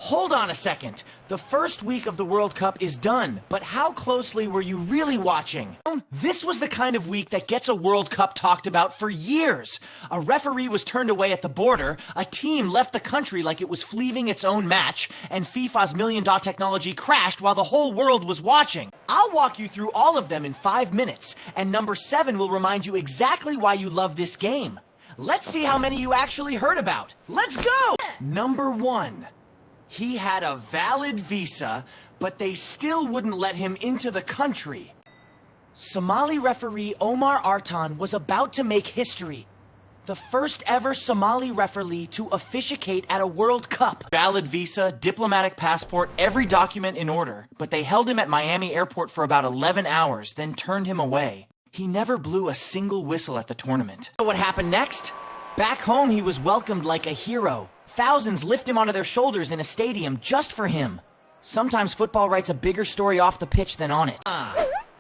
Hold on a second. The first week of the World Cup is done, but how closely were you really watching? This was the kind of week that gets a World Cup talked about for years. A referee was turned away at the border, a team left the country like it was fleeing its own match, and FIFA's $1 million technology crashed while the whole world was watching. I'll walk you through all of them in 5 minutes, and number 7 will remind you exactly why you love this game. Let's see how many you actually heard about. Let's go! Number 1. He had a valid visa, but they still wouldn't let him into the country. Somali referee Omar Artan was about to make history. The first ever Somali referee to officiate at a World Cup. Valid visa, diplomatic passport, every document in order. But they held him at Miami airport for about 11 hours, then turned him away. He never blew a single whistle at the tournament. So what happened next? Back home, he was welcomed like a hero. Thousands lift him onto their shoulders in a stadium just for him. Sometimes football writes a bigger story off the pitch than on it.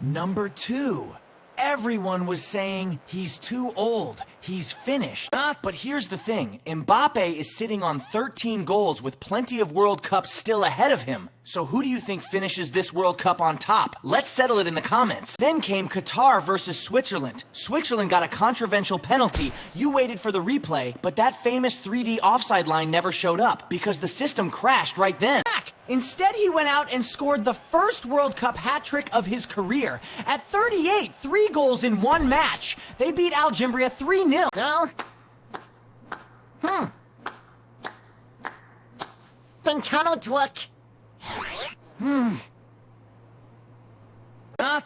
Number 2. Everyone was saying he's too old, he's finished. But here's the thing, Mbappé is sitting on 13 goals with plenty of World Cups still ahead of him. So who do you think finishes this World Cup on top? Let's settle it in the comments. Then came Qatar versus Switzerland. Switzerland got a controversial penalty. You waited for the replay, but that famous 3D offside line never showed up because the system crashed right then. Instead, he went out and scored the first World Cup hat-trick of his career. At 38, 3 goals in 1 match. They beat Algeria 3-0. Den cannot work.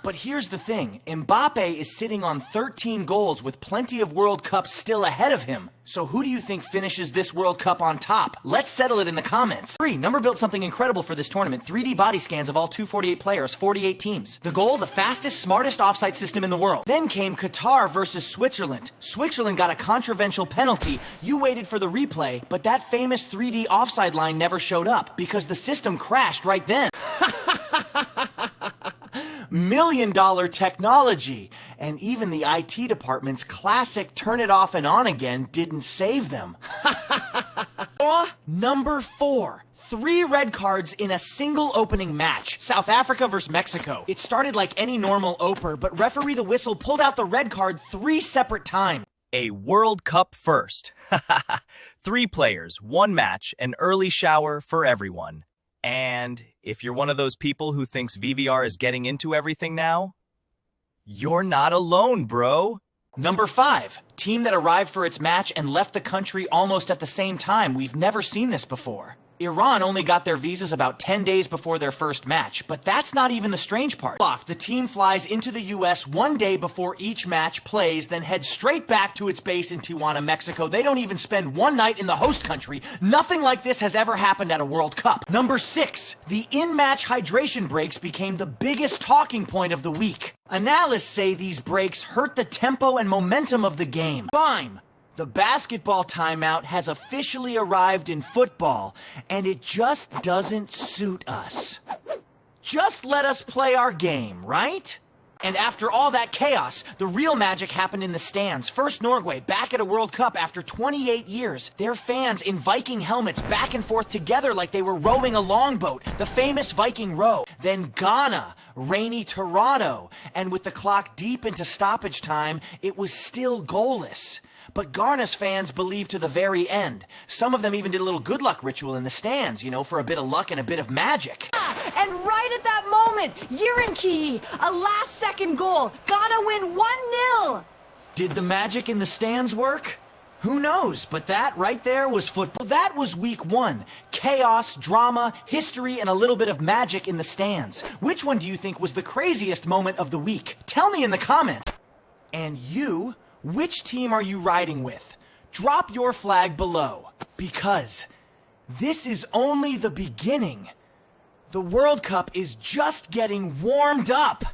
But here's the thing, Mbappé is sitting on 13 goals with plenty of World Cups still ahead of him. So who do you think finishes this World Cup on top? Let's settle it in the comments. 3. Number built something incredible for this tournament. 3D body scans of all 248 players, 48 teams. The goal, the fastest, smartest offside system in the world. Then came Qatar versus Switzerland. Switzerland got a controversial penalty. You waited for the replay, but that famous 3D offside line never showed up because the system crashed right then. $1 million technology, and even the IT department's classic turn it off and on again didn't save them. Number 4. 3 red cards in a single opening match. South Africa versus Mexico. It started like any normal opener, but referee the whistle pulled out the red card 3 separate times. A World Cup first. 3 players, 1 match, an early shower for everyone. And if you're one of those people who thinks VVR is getting into everything now, you're not alone, bro. Number 5. Team that arrived for its match and left the country almost at the same time. We've never seen this before. Iran only got their visas about 10 days before their first match, but that's not even the strange part. The team flies into the US 1 day before each match plays, then heads straight back to its base in Tijuana, Mexico. They don't even spend 1 night in the host country. Nothing like this has ever happened at a World Cup. Number 6. The in-match hydration breaks became the biggest talking point of the week. Analysts say these breaks hurt the tempo and momentum of the game. Fine. The basketball timeout has officially arrived in football, and it just doesn't suit us. Just let us play our game, right? And after all that chaos, the real magic happened in the stands. First Norway, back at a World Cup after 28 years. Their fans in Viking helmets back and forth together like they were rowing a longboat, the famous Viking row. Then Ghana, rainy Toronto, and with the clock deep into stoppage time, it was still goalless. But Ghana's fans believed to the very end. Some of them even did a little good luck ritual in the stands, for a bit of luck and a bit of magic. And right at that moment, Yirinki, a last-second goal. Ghana win 1-0. Did the magic in the stands work? Who knows, but that right there was football. That was week 1. Chaos, drama, history, and a little bit of magic in the stands. Which one do you think was the craziest moment of the week? Tell me in the comments. And you... which team are you riding with? Drop your flag below, because this is only the beginning. The World Cup is just getting warmed up.